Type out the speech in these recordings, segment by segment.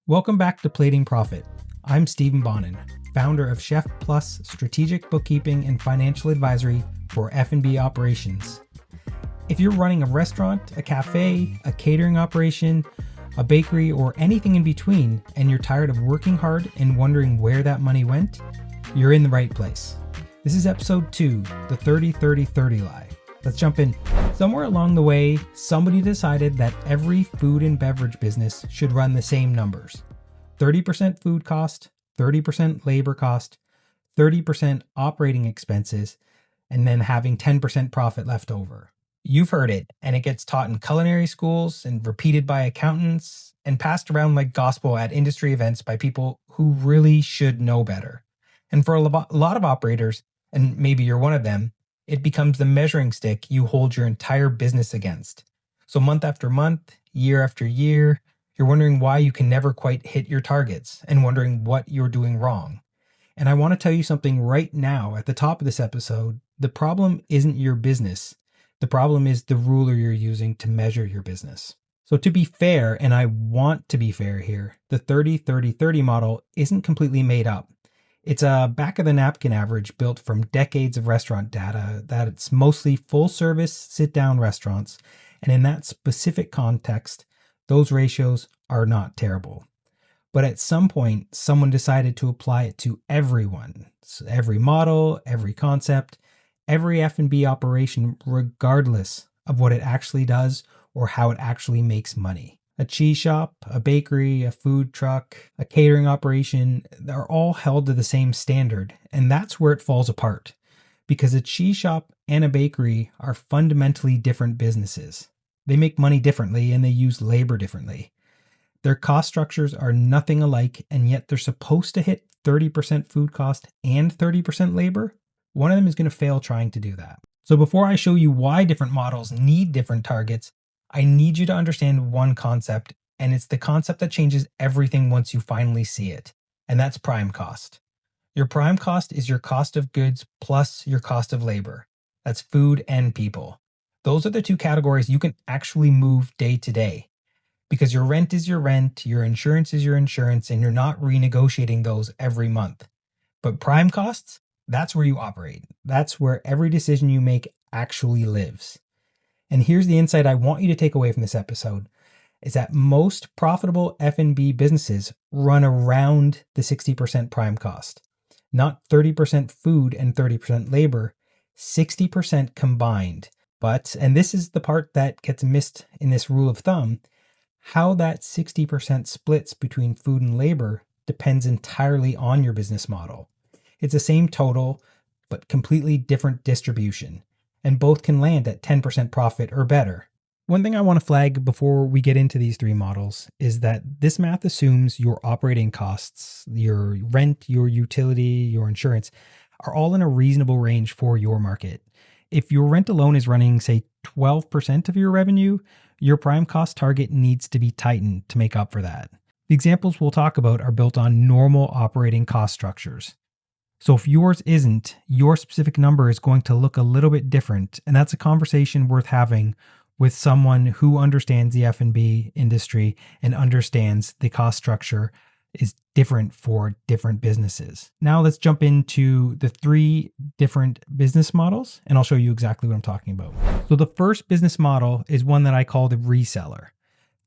Welcome back to Plating Profit. I'm Stephen Bonin, founder of Chef Plus Strategic Bookkeeping and Financial Advisory for F&B operations. If you're running a restaurant, a cafe, a catering operation, a bakery, or anything in between, and you're tired of working hard and wondering where that money went, you're in the right place. This is episode 2, the 30-30-30 lie. Let's jump in. Somewhere along the way, somebody decided that every food and beverage business should run the same numbers. 30% food cost, 30% labor cost, 30% operating expenses, and then having 10% profit left over. You've heard it, and it gets taught in culinary schools and repeated by accountants and passed around like gospel at industry events by people who really should know better. And for a lot of operators, and maybe you're one of them, it becomes the measuring stick you hold your entire business against. So month after month, year after year, you're wondering why you can never quite hit your targets and wondering what you're doing wrong. And I want to tell you something right now at the top of this episode. The problem isn't your business. The problem is the ruler you're using to measure your business. So to be fair, and I want to be fair here, the 30-30-30 model isn't completely made up. It's a back-of-the-napkin average built from decades of restaurant data that it's mostly full-service, sit-down restaurants, and in that specific context, those ratios are not terrible. But at some point, someone decided to apply it to everyone. So every model, every concept, every F&B operation, regardless of what it actually does or how it actually makes money. A cheese shop, a bakery, a food truck, a catering operation, they're all held to the same standard, and that's where it falls apart. Because a cheese shop and a bakery are fundamentally different businesses. They make money differently and they use labor differently. Their cost structures are nothing alike, and yet they're supposed to hit 30% food cost and 30% labor. One of them is going to fail trying to do that. So before I show you why different models need different targets, I need you to understand one concept, and it's the concept that changes everything once you finally see it, and that's prime cost. Your prime cost is your cost of goods plus your cost of labor. That's food and people. Those are the two categories you can actually move day to day, because your rent is your rent, your insurance is your insurance, and you're not renegotiating those every month. But prime costs, that's where you operate. That's where every decision you make actually lives. And here's the insight I want you to take away from this episode, is that most profitable F&B businesses run around the 60% prime cost. Not 30% food and 30% labor, 60% combined. But, and this is the part that gets missed in this rule of thumb, how that 60% splits between food and labor depends entirely on your business model. It's the same total, but completely different distribution. And both can land at 10% profit or better. One thing I want to flag before we get into these three models is that this math assumes your operating costs, your rent, your utility, your insurance, are all in a reasonable range for your market. If your rent alone is running, say, 12% of your revenue, your prime cost target needs to be tightened to make up for that. The examples we'll talk about are built on normal operating cost structures. So if yours isn't, your specific number is going to look a little bit different, and that's a conversation worth having with someone who understands the F&B industry and understands the cost structure is different for different businesses. Now let's jump into the three different business models, and I'll show you exactly what I'm talking about. So the first business model is one that I call the reseller.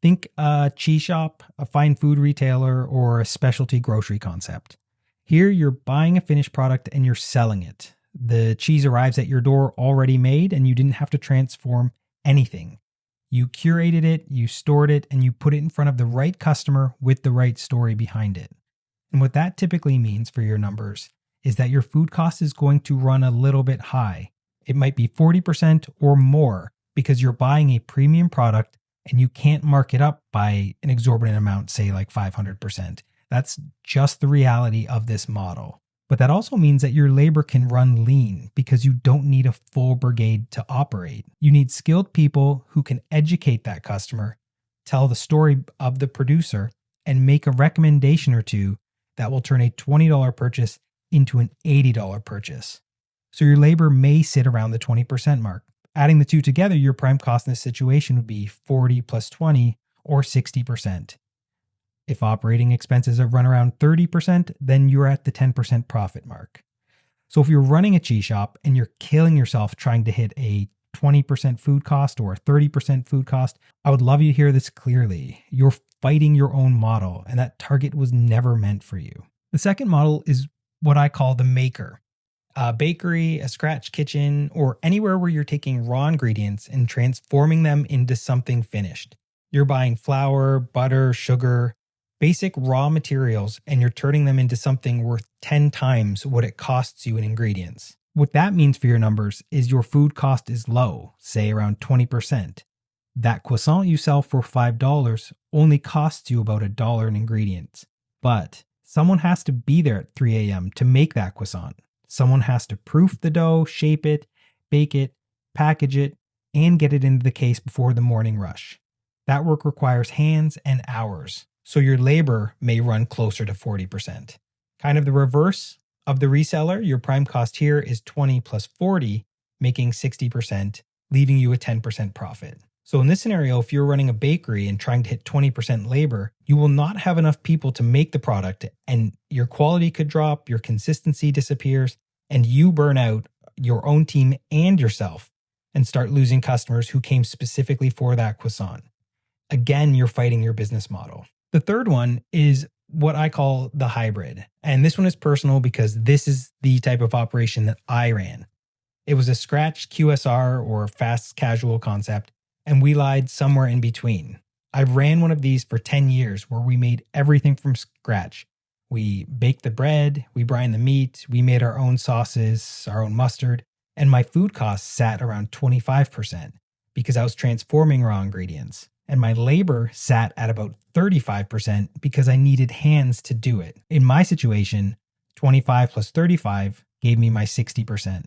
Think a cheese shop, a fine food retailer, or a specialty grocery concept. Here, you're buying a finished product and you're selling it. The cheese arrives at your door already made and you didn't have to transform anything. You curated it, you stored it, and you put it in front of the right customer with the right story behind it. And what that typically means for your numbers is that your food cost is going to run a little bit high. It might be 40% or more because you're buying a premium product and you can't mark it up by an exorbitant amount, say like 500%. That's just the reality of this model. But that also means that your labor can run lean because you don't need a full brigade to operate. You need skilled people who can educate that customer, tell the story of the producer, and make a recommendation or two that will turn a $20 purchase into an $80 purchase. So your labor may sit around the 20% mark. Adding the two together, your prime cost in this situation would be 40 plus 20 or 60%. If operating expenses have run around 30%, then you're at the 10% profit mark. So if you're running a cheese shop and you're killing yourself trying to hit a 20% food cost or a 30% food cost, I would love you to hear this clearly. You're fighting your own model, and that target was never meant for you. The second model is what I call the maker. A bakery, a scratch kitchen, or anywhere where you're taking raw ingredients and transforming them into something finished. You're buying flour, butter, sugar, basic raw materials, and you're turning them into something worth 10 times what it costs you in ingredients. What that means for your numbers is your food cost is low, say around 20%. That croissant you sell for $5 only costs you about $1 in ingredients. But someone has to be there at 3 a.m. to make that croissant. Someone has to proof the dough, shape it, bake it, package it, and get it into the case before the morning rush. That work requires hands and hours, so your labor may run closer to 40%. Kind of the reverse of the reseller, your prime cost here is 20 plus 40, making 60%, leaving you a 10% profit. So in this scenario, if you're running a bakery and trying to hit 20% labor, you will not have enough people to make the product, and your quality could drop, your consistency disappears, and you burn out your own team and yourself and start losing customers who came specifically for that croissant. Again, you're fighting your business model. The third one is what I call the hybrid. And this one is personal because this is the type of operation that I ran. It was a scratch QSR or fast casual concept, and we lied somewhere in between. I ran one of these for 10 years where we made everything from scratch. We baked the bread, we brined the meat, we made our own sauces, our own mustard, and my food costs sat around 25% because I was transforming raw ingredients. And my labor sat at about 35% because I needed hands to do it. In my situation, 25 plus 35 gave me my 60%.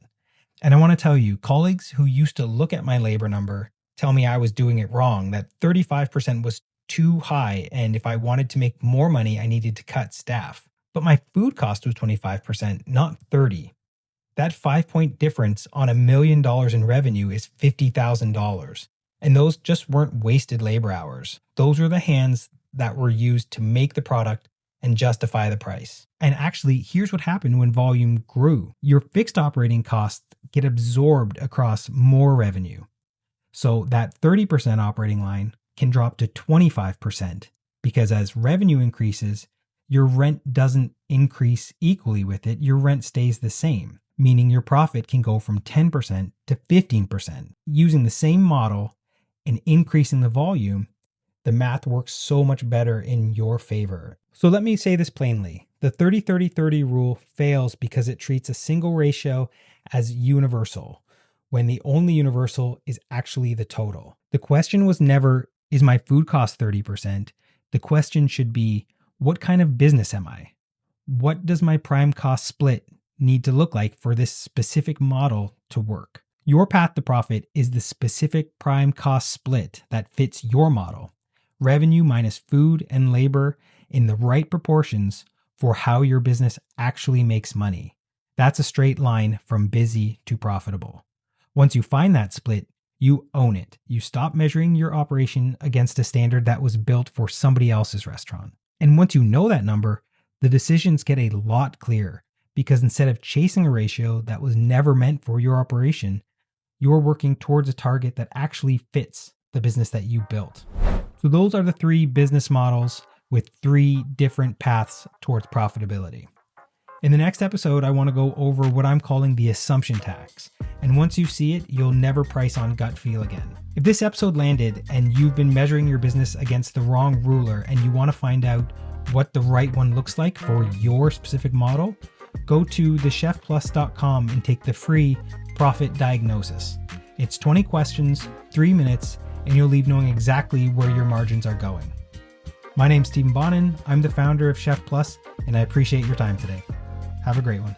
And I want to tell you, colleagues who used to look at my labor number tell me I was doing it wrong, that 35% was too high, and if I wanted to make more money, I needed to cut staff. But my food cost was 25%, not 30. That 5-point difference on $1 million in revenue is $50,000. And those just weren't wasted labor hours. Those were the hands that were used to make the product and justify the price. And actually, here's what happened when volume grew. Your fixed operating costs get absorbed across more revenue. So that 30% operating line can drop to 25% because as revenue increases, your rent doesn't increase equally with it. Your rent stays the same, meaning your profit can go from 10% to 15%. Using the same model and increasing the volume, the math works so much better in your favor. So let me say this plainly. The 30-30-30 rule fails because it treats a single ratio as universal, when the only universal is actually the total. The question was never, is my food cost 30%? The question should be, what kind of business am I? What does my prime cost split need to look like for this specific model to work? Your path to profit is the specific prime cost split that fits your model. Revenue minus food and labor in the right proportions for how your business actually makes money. That's a straight line from busy to profitable. Once you find that split, you own it. You stop measuring your operation against a standard that was built for somebody else's restaurant. And once you know that number, the decisions get a lot clearer because instead of chasing a ratio that was never meant for your operation, you're working towards a target that actually fits the business that you built. So those are the 3 business models with 3 different paths towards profitability. In the next episode, I want to go over what I'm calling the assumption tax. And once you see it, you'll never price on gut feel again. If this episode landed and you've been measuring your business against the wrong ruler and you want to find out what the right one looks like for your specific model, go to thechefplus.com and take the free profit diagnosis. It's 20 questions, 3 minutes, and you'll leave knowing exactly where your margins are going. My name's Stephen Bonin. I'm the founder of Chef Plus, and I appreciate your time today. Have a great one.